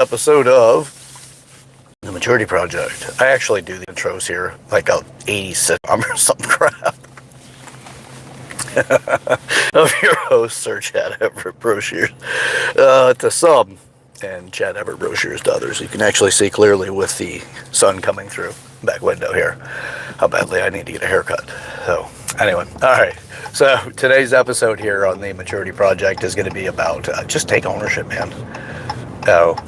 Episode of The Maturity Project. I actually do the intros here like a 80 sitcom or some crap. Of your host, Sir Chad Everett Broshears. To some, and Chad Everett Broshears to others. You can actually see clearly with the sun coming through back window here how badly I need to get a haircut. So, anyway, alright. So, today's episode here on The Maturity Project is going to be about just take ownership, man.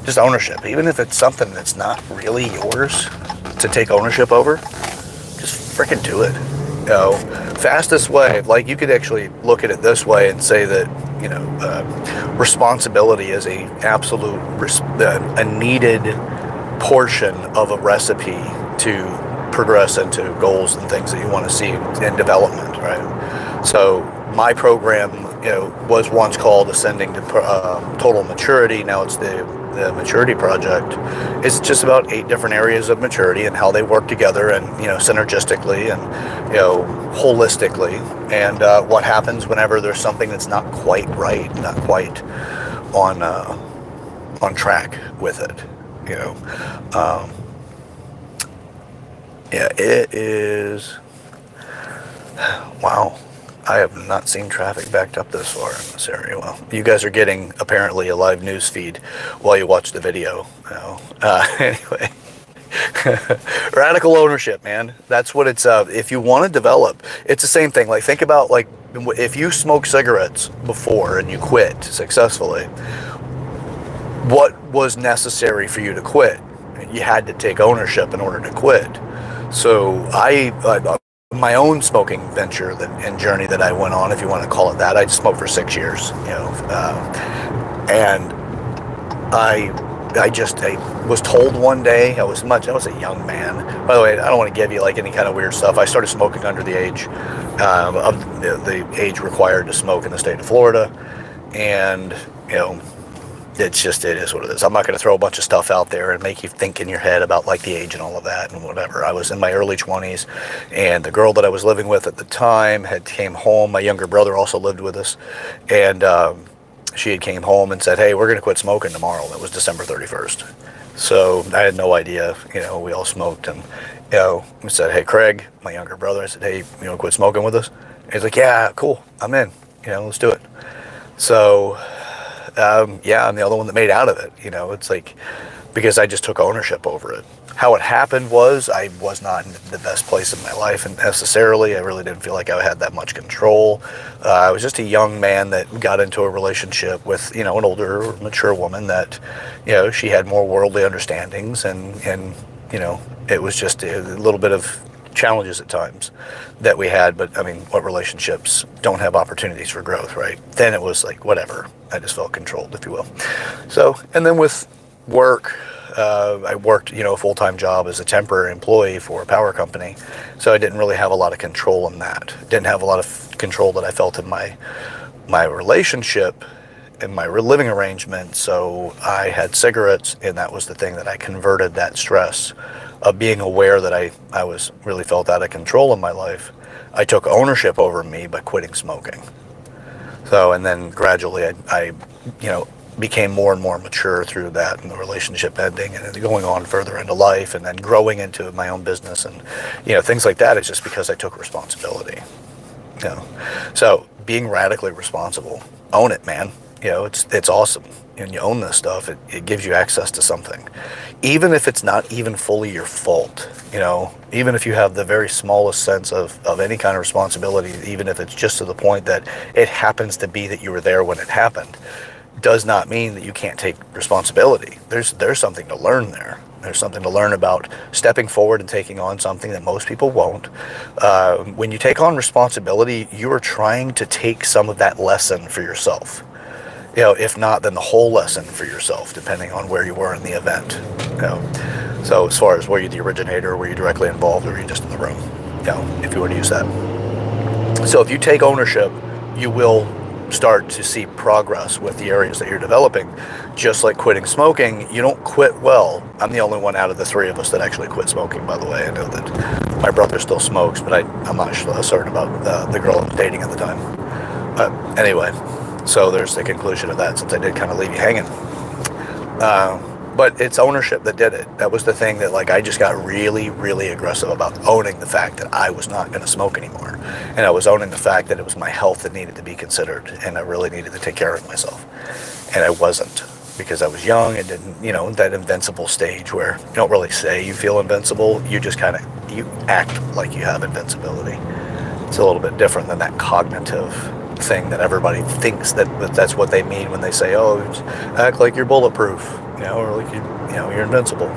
Just ownership. Even if it's something that's not really yours to take ownership over, just freaking do it. Fastest way, like you could actually look at it this way and say that, responsibility is a absolute, a needed portion of a recipe to progress into goals and things that you want to see in development, right? So my program, was once called Ascending to Total Maturity. Now it's the Maturity Project. It's just about 8 different areas of maturity and how they work together and, synergistically and, holistically. And what happens whenever there's something that's not quite right, not quite on track with it, it is, wow. I have not seen traffic backed up this far in this area. Well, you guys are getting apparently a live news feed while you watch the video. Anyway, radical ownership, man. That's what it's. If you want to develop, it's the same thing. Like think about like if you smoked cigarettes before and you quit successfully. What was necessary for you to quit? You had to take ownership in order to quit. So my own smoking venture and journey that I went on, if you want to call it that. I smoked for 6 years, and I was told one day, I was a young man. By the way, I don't want to give you like any kind of weird stuff. I started smoking under the age of the age required to smoke in the state of Florida, and it is what it is. I'm not going to throw a bunch of stuff out there and make you think in your head about like the age and all of that and whatever. I was in my early 20s, and the girl that I was living with at the time came home. My younger brother also lived with us, and she had came home and said, "Hey, we're going to quit smoking tomorrow." That was December 31st. So I had no idea. We all smoked, and I said, "Hey, Craig, my younger brother," I said, "Hey, quit smoking with us?" And he's like, "Yeah, cool, I'm in. Let's do it." So. I'm the only one that made out of it. It's like, because I just took ownership over it. How it happened was I was not in the best place in my life, and necessarily I really didn't feel like I had that much control. I was just a young man that got into a relationship with, an older, mature woman that, she had more worldly understandings, and it was just a little bit of challenges at times that we had. But I mean, what relationships don't have opportunities for growth, right? Then it was like, whatever. I just felt controlled, if you will. So, and then with work, I worked, a full-time job as a temporary employee for a power company. So I didn't really have a lot of control in that. Didn't have a lot of control that I felt in my relationship and my living arrangement. So I had cigarettes, and that was the thing that I converted that stress of being aware that I was really felt out of control in my life. I took ownership over me by quitting smoking. So, and then gradually I became more and more mature through that, and the relationship ending and going on further into life, and then growing into my own business and, things like that. It's just because I took responsibility. So being radically responsible, own it, man. It's awesome. And you own this stuff, it gives you access to something. Even if it's not even fully your fault, even if you have the very smallest sense of any kind of responsibility, even if it's just to the point that it happens to be that you were there when it happened, does not mean that you can't take responsibility. There's something to learn there. There's something to learn about stepping forward and taking on something that most people won't. When you take on responsibility, you are trying to take some of that lesson for yourself. If not, then the whole lesson for yourself, depending on where you were in the event. So as far as were you the originator, were you directly involved, or were you just in the room? If you were to use that. So if you take ownership, you will start to see progress with the areas that you're developing. Just like quitting smoking, you don't quit well. I'm the only one out of the 3 of us that actually quit smoking, by the way. I know that my brother still smokes, but I'm not certain about the girl I was dating at the time. Anyway, so there's the conclusion of that, since I did kind of leave you hanging. But it's ownership that did it. That was the thing that, like, I just got really, really aggressive about owning the fact that I was not going to smoke anymore. And I was owning the fact that it was my health that needed to be considered, and I really needed to take care of myself. And I wasn't, because I was young and didn't, that invincible stage where you don't really say you feel invincible. You just kind of, you act like you have invincibility. It's a little bit different than that cognitive thing that everybody thinks that's what they mean when they say, oh, act like you're bulletproof, or like you're invincible.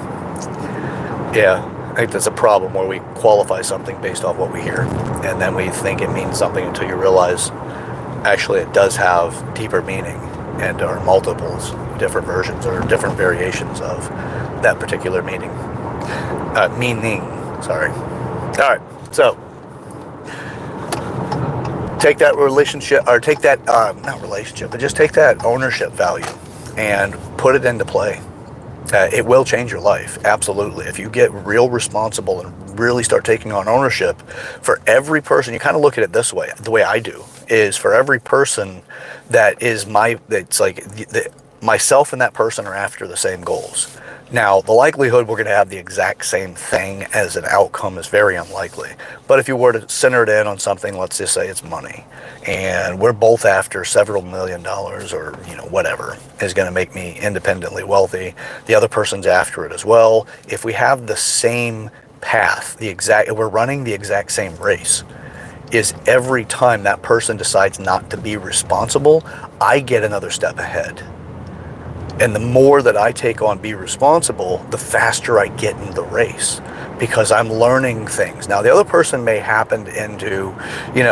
Yeah, I think that's a problem where we qualify something based off what we hear, and then we think it means something until you realize actually it does have deeper meaning, and are multiples, different versions or different variations of that particular meaning. Sorry. All right, so take that relationship, or take that, not relationship, but just take that ownership value and put it into play. It will change your life, absolutely. If you get real responsible and really start taking on ownership for every person, you kind of look at it this way, the way I do, is for every person that is it's like myself and that person are after the same goals. Now, the likelihood we're going to have the exact same thing as an outcome is very unlikely. But if you were to center it in on something, let's just say it's money, and we're both after several $1,000,000 or, whatever is going to make me independently wealthy. The other person's after it as well. If we have the same path, we're running the exact same race, is every time that person decides not to be responsible, I get another step ahead. And the more that I take on be responsible, the faster I get in the race, because I'm learning things. Now, the other person may happen into,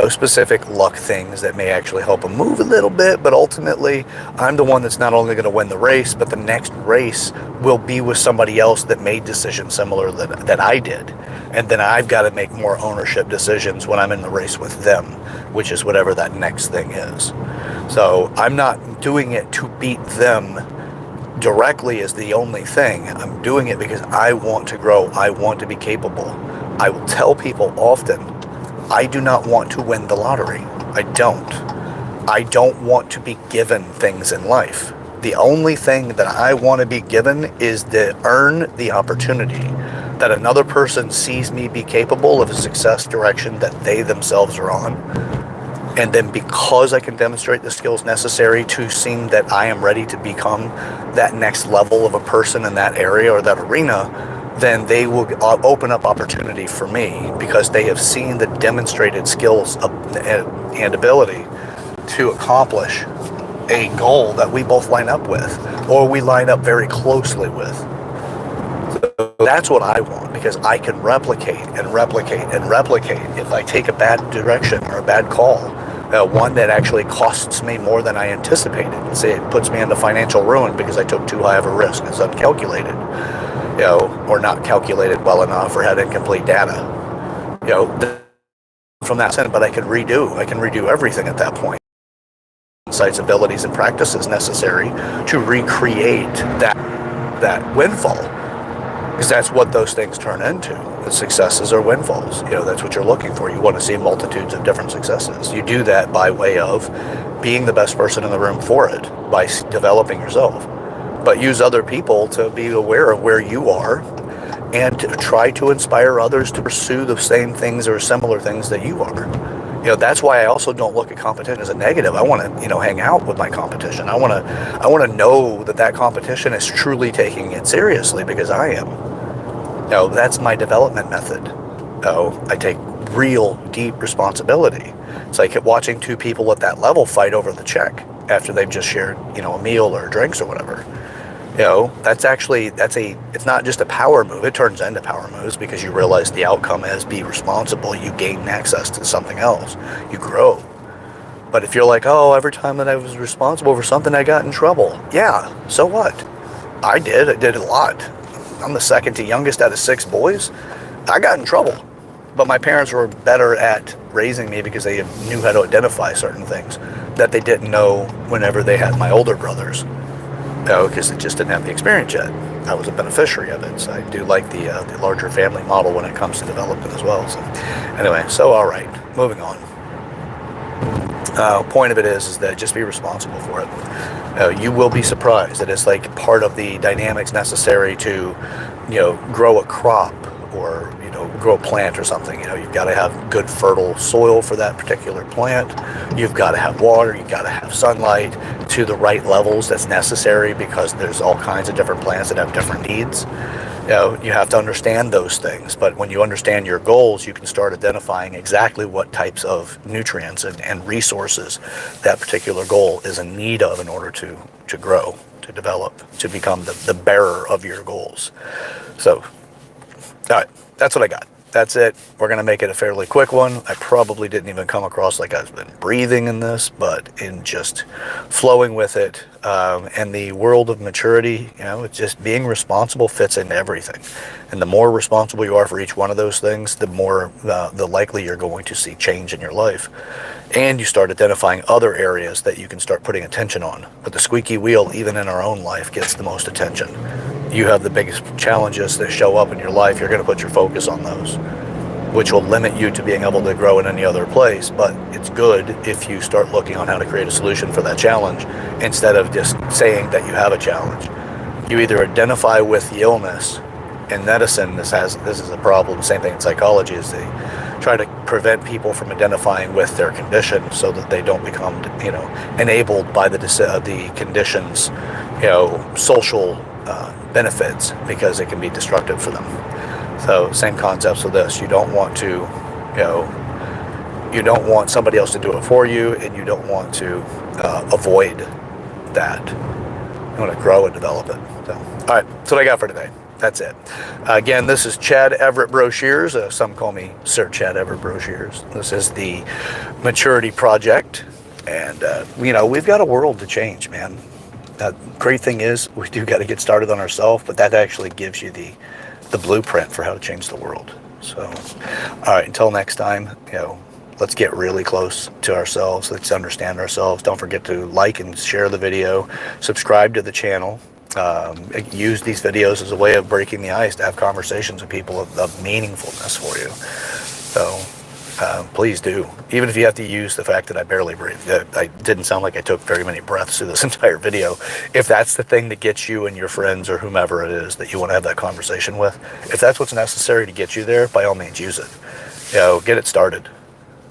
specific luck things that may actually help them move a little bit, but ultimately, I'm the one that's not only going to win the race, but the next race will be with somebody else that made decisions similar that I did. And then I've got to make more ownership decisions when I'm in the race with them, which is whatever that next thing is. So I'm not doing it to beat them directly is the only thing. I'm doing it because I want to grow. I want to be capable. I will tell people often, I do not want to win the lottery. I don't want to be given things in life. The only thing that I want to be given is to earn the opportunity that another person sees me be capable of a success direction that they themselves are on. And then because I can demonstrate the skills necessary to seem that I am ready to become that next level of a person in that area or that arena, then they will open up opportunity for me because they have seen the demonstrated skills and ability to accomplish a goal that we both line up with, or we line up very closely with. So that's what I want, because I can replicate and replicate and replicate if I take a bad direction or a bad call. One that actually costs me more than I anticipated. Say it puts me into financial ruin because I took too high of a risk. It's uncalculated, or not calculated well enough, or had incomplete data. From that sense, but I can redo everything at that point. Insights, abilities, and practices necessary to recreate that windfall. Because that's what those things turn into. The successes are windfalls. That's what you're looking for. You want to see multitudes of different successes. You do that by way of being the best person in the room for it, by developing yourself. But use other people to be aware of where you are and to try to inspire others to pursue the same things or similar things that you are. That's why I also don't look at competition as a negative. I want to, hang out with my competition. I want to know that competition is truly taking it seriously, because I am. That's my development method. I take real deep responsibility. It's like watching two people at that level fight over the check after they've just shared, a meal or drinks or whatever. It's not just a power move. It turns into power moves because you realize the outcome is be responsible. You gain access to something else. You grow. But if you're like, oh, every time that I was responsible for something, I got in trouble. Yeah, so what? I did a lot. I'm the second to youngest out of 6 boys. I got in trouble. But my parents were better at raising me because they knew how to identify certain things that they didn't know whenever they had my older brothers. Because they just didn't have the experience yet. I was a beneficiary of it. So I do like the larger family model when it comes to development as well. So anyway, all right, moving on. Point of it is that just be responsible for it. You will be surprised that it's like part of the dynamics necessary to, grow a crop or, grow a plant or something. You've got to have good fertile soil for that particular plant. You've got to have water. You've got to have sunlight to the right levels that's necessary, because there's all kinds of different plants that have different needs. You have to understand those things. But when you understand your goals, you can start identifying exactly what types of nutrients and resources that particular goal is in need of in order to grow, to develop, to become the bearer of your goals. So, all right, that's what I got. That's it. We're going to make it a fairly quick one. I probably didn't even come across like I've been breathing in this, but in just flowing with it. And the world of maturity, it's just being responsible fits into everything. And the more responsible you are for each one of those things, the more the likely you're going to see change in your life. And you start identifying other areas that you can start putting attention on. But the squeaky wheel, even in our own life, gets the most attention. You have the biggest challenges that show up in your life. You're going to put your focus on those, which will limit you to being able to grow in any other place. But it's good if you start looking on how to create a solution for that challenge instead of just saying that you have a challenge. You either identify with the illness. In medicine, this is a problem. Same thing in psychology, is they try to prevent people from identifying with their condition so that they don't become, enabled by the condition's, social benefits, because it can be destructive for them. So same concepts with this. You don't want to, you don't want somebody else to do it for you, and you don't want to avoid that. You want to grow and develop it. So, all right, that's what I got for today. That's it. Again, this is Chad Everett Broshears. Some call me Sir Chad Everett Broshears. This is the Maturity Project. And, we've got a world to change, man. Great thing is, we do got to get started on ourselves, but that actually gives you the blueprint for how to change the world. So, all right, until next time, let's get really close to ourselves. Let's understand ourselves. Don't forget to like and share the video. Subscribe to the channel. Use these videos as a way of breaking the ice, to have conversations with people of meaningfulness for you. So please do. Even if you have to use the fact that I barely breathed. I didn't sound like I took very many breaths through this entire video. If that's the thing that gets you and your friends or whomever it is that you want to have that conversation with, if that's what's necessary to get you there, by all means use it. Get it started.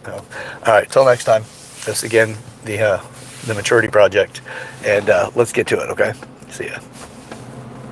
All right, till next time. This again, the Maturity Project, and let's get to it, okay? See ya.